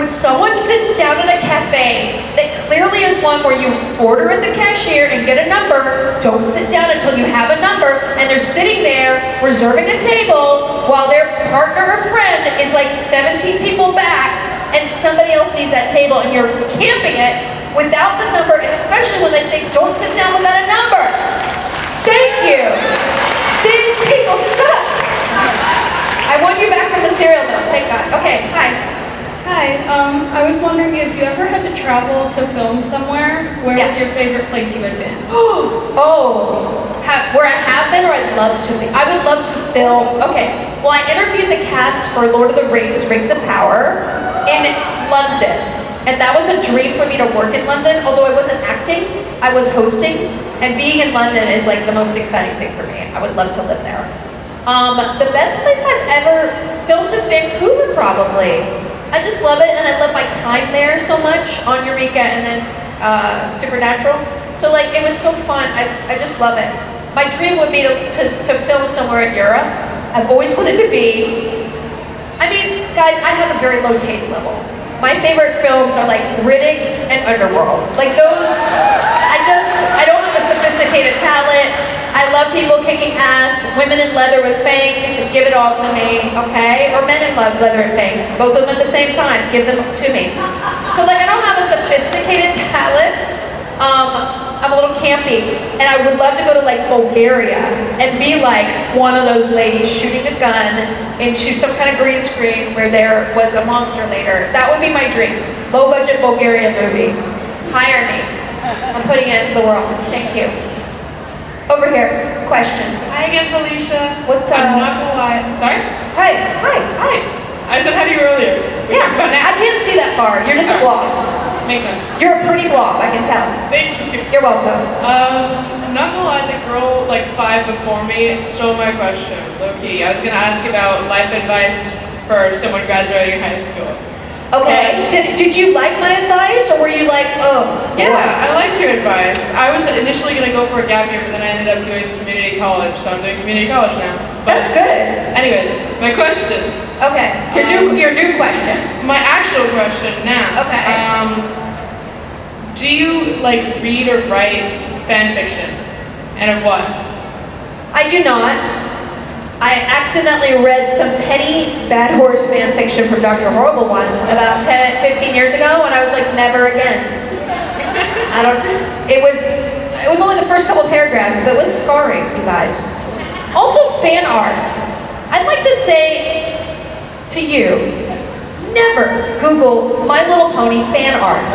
when someone sits down in a cafe that clearly is one where you order at the cashier and get a number, don't sit down until you have a number, and they're sitting there reserving a table while their partner or friend is like 17 people back and somebody else needs that table and you're camping it without the number, especially when they say don't sit down without a number. Thank you. These people suck. I won you back from the cereal mill, thank God. Okay, hi. Hi, I was wondering if you ever had to travel to film somewhere, where was your favorite place you had been? Where I have been or I'd love to be? I would love to film, okay. Well, I interviewed the cast for Lord of the Rings, Rings of Power, in London. And that was a dream for me to work in London, although I wasn't acting, I was hosting. And being in London is like the most exciting thing for me. I would love to live there. The best place I've ever filmed is Vancouver, probably. I just love it, and I love my time there so much on Eureka and then Supernatural. So like, it was so fun. I just love it. My dream would be to film somewhere in Europe. I've always wanted to be. I mean, guys, I have a very low taste level. My favorite films are like Riddick and Underworld. Like those, I don't have a sophisticated palate. I love people kicking ass, women in leather with fangs, give it all to me, okay? Or men in leather and fangs, both of them at the same time, give them to me. So like, I don't have a sophisticated palate. I'm a little campy, and I would love to go to like Bulgaria and be like one of those ladies shooting a gun into some kind of green screen where there was a monster later. That would be my dream. Low budget Bulgarian movie. Hire me. I'm putting it into the world. Thank you. Over here, question. Hi again, Felicia. What's up? I'm not gonna lie. Sorry? Hi. I said hi to you earlier. We talked about now. I can't see that far. You're just a blob. Makes sense. You're a pretty blob, I can tell. Thank you. You're welcome. I'm not gonna lie, the girl like 5 before me stole my question. Low-key. I was gonna ask about life advice for someone graduating high school. Okay. Did you like my advice, or were you like, oh? Yeah, I liked your advice. I was initially gonna go for a gap year, but then I ended up doing community college, so I'm doing community college now. But that's good. Anyways, my question. Okay. Your new question. My actual question now. Okay. Do you like read or write fan fiction? And of what? I do not. I accidentally read some petty Bad Horse fan fiction from Dr. Horrible once about 15 years ago, and I was like, never again. It was only the first couple paragraphs, but it was scarring, you guys. Also, fan art. I'd like to say to you, never Google My Little Pony fan art.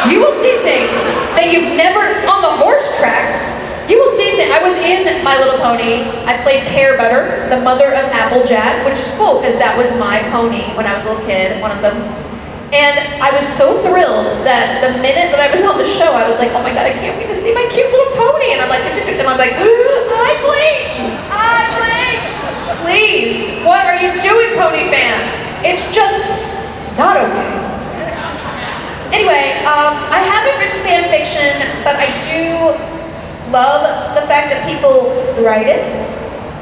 You will see things that you've never, on the horse track, you will see that I was in My Little Pony. I played Pear Butter, the mother of Applejack, which is cool because that was my pony when I was a little kid, one of them. And I was so thrilled that the minute that I was on the show, I was like, oh my God, I can't wait to see my cute little pony. And I'm like, I bleach! Please, what are you doing, pony fans? It's just not okay. Anyway, I haven't written fan fiction, but I do love the fact that people write it.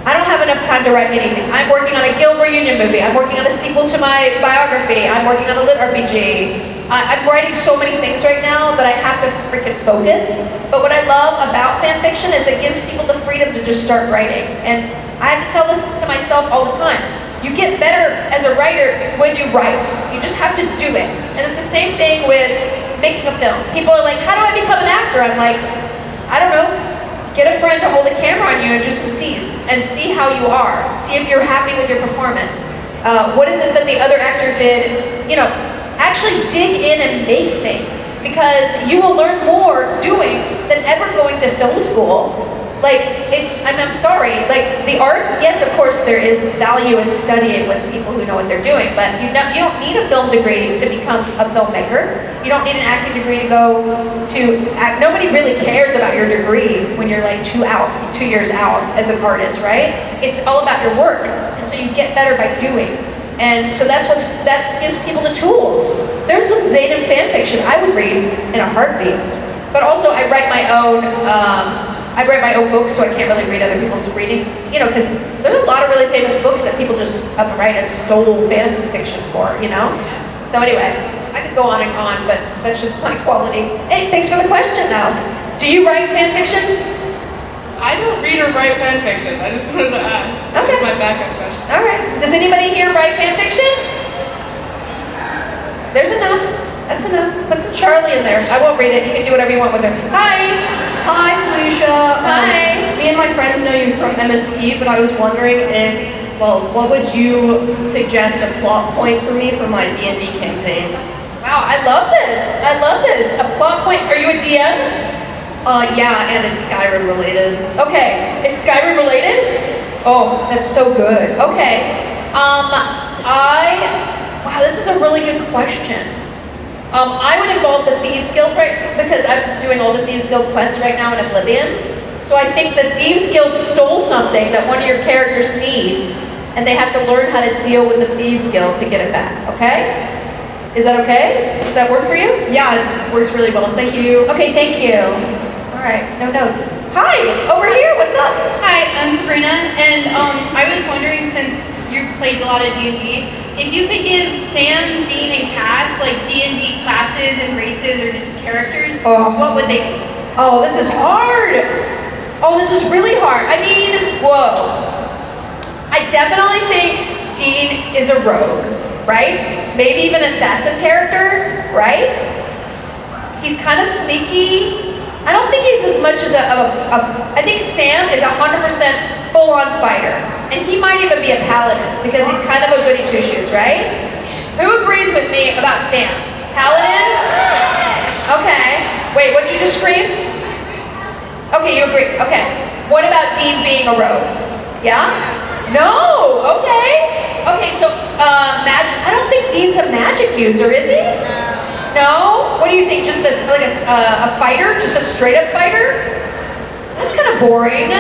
I don't have enough time to write anything. I'm working on a Guild reunion movie. I'm working on a sequel to my biography. I'm working on a lit RPG. I'm writing so many things right now that I have to freaking focus. But what I love about fan fiction is it gives people the freedom to just start writing. And I have to tell this to myself all the time. You get better as a writer when you write. You just have to do it. And it's the same thing with making a film. People are like, how do I become an actor? I'm like, I don't know, get a friend to hold a camera on you and do some scenes and see how you are. See if you're happy with your performance. What is it that the other actor did? You know, actually dig in and make things because you will learn more doing than ever going to film school. Like, I'm sorry, like the arts, yes, of course there is value in studying with people who know what they're doing, but you don't need a film degree to become a filmmaker. You don't need an acting degree to go to act. Nobody really cares about your degree when you're like 2 years out as an artist, right? It's all about your work, and so you get better by doing. And so that gives people the tools. There's some Zayn fan fiction I would read in a heartbeat, but also I write my own books, so I can't really read other people's reading, you know, because there's a lot of really famous books that people just upright and stole fan fiction for, you know? So anyway, I could go on and on, but that's just my quality. Hey, thanks for the question though. Do you write fan fiction? I don't read or write fan fiction. I just wanted to ask. Okay. That's my backup question. All right. Does anybody here write fan fiction? There's enough. That's enough. Put some Charlie in there. I won't read it. You can do whatever you want with her. Hi. Hi, Felicia. Hi. Me and my friends know you from MST, but I was wondering if, what would you suggest a plot point for me for my D&D campaign? Wow, I love this. I love this. A plot point. Are you a DM? Yeah, and it's Skyrim related. Okay. It's Skyrim related? Oh, that's so good. Okay. Wow, this is a really good question. I would involve the Thieves Guild, right? Because I'm doing all the Thieves Guild quests right now in Oblivion. So I think the Thieves Guild stole something that one of your characters needs, and they have to learn how to deal with the Thieves Guild to get it back, okay? Is that okay? Does that work for you? Yeah, it works really well. Thank you. Okay, thank you. All right, no notes. Hi, over here, what's up? Hi, I'm Sabrina, and I was wondering, since you've played a lot of D&D, if you could give Sam, Dean, and Cass like D&D classes and races or just characters, what would they be? Oh, this is hard. Oh, this is really hard. I mean, whoa. I definitely think Dean is a rogue, right? Maybe even assassin character, right? He's kind of sneaky. I don't think he's as much as I think Sam is 100% full-on fighter. And he might even be a paladin, because he's kind of a goody two-shoes, right? Who agrees with me about Sam? Paladin? Okay. Wait, what did you just scream? Okay, you agree. Okay. What about Dean being a rogue? Yeah? No. Okay. Okay, so I don't think Dean's a magic user, is he? No. What do you think? Just like a fighter? Just a straight-up fighter? That's kind of boring.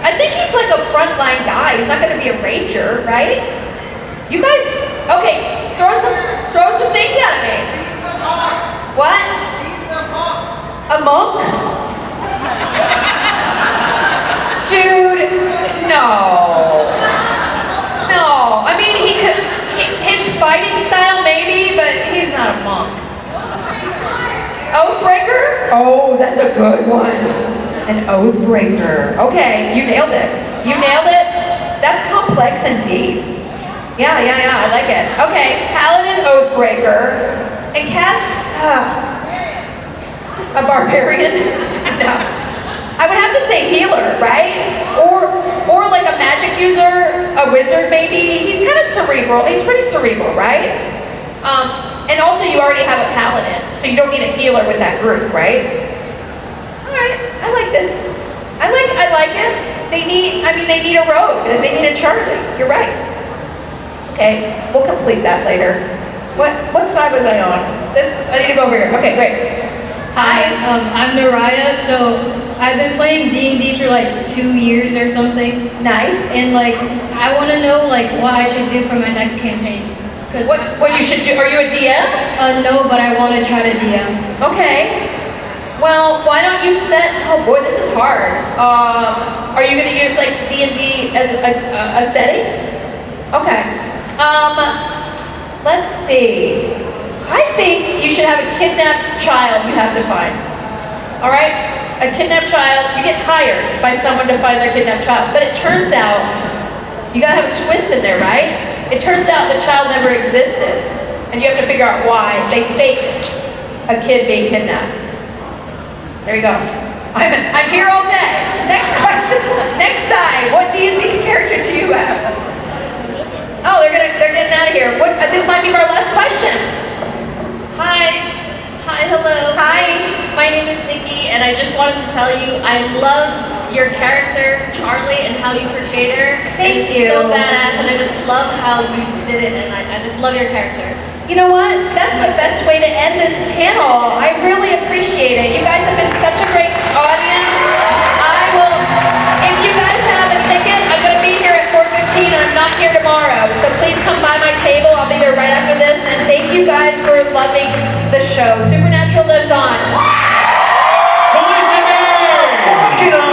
I think he's like a frontline guy. He's not going to be a ranger, right? You guys, okay? Throw some things at me. What? A monk? Dude, no. No. I mean, his fighting style maybe, but he's not a monk. Oathbreaker? Oh, that's a good one. An Oathbreaker. Okay, you nailed it. You nailed it. That's complex and deep. Yeah, I like it. Okay, Paladin, Oathbreaker, and Cass, a barbarian? No. I would have to say healer, right? Or like a magic user, a wizard maybe. He's kind of cerebral. He's pretty cerebral, right? And also you already have a paladin, so you don't need a healer with that group, right? All right, I like this. I like it. They need a rogue. They need a Charlie. You're right. Okay, we'll complete that later. What side was I on? I need to go over here. Okay, great. Hi, I'm Naraya. So I've been playing D&D for like 2 years or something. Nice. And like, I want to know like what I should do for my next campaign. What you should do? Are you a DM? No, but I want to try to DM. Okay. Well, why don't you set? Oh boy, this is hard. Are you going to use like D&D as a setting? Okay. Let's see. I think you should have a kidnapped child you have to find. All right? A kidnapped child, you get hired by someone to find their kidnapped child. But it turns out, you gotta have a twist in there, right? It turns out the child never existed. And you have to figure out why they faked a kid being kidnapped. There you go. I'm here all day. Next question. Next side. What D&D character do you have? Oh, they're getting out of here. This might be our last question. Hi, hello. Hi. My name is Nikki, and I just wanted to tell you I love your character, Charlie, and how you portrayed her. Thank It's you. so badass, and I just love how you did it, and I just love your character. You know what? That's the best way to end this panel. I really appreciate it. You guys have been such a great audience. If you guys have a ticket, I'm going to be here at 4:15 and I'm not here tomorrow. So please come by my table. I'll be there right after this. And thank you guys for loving the show. Supernatural lives on. Felicia Day! Rock it on!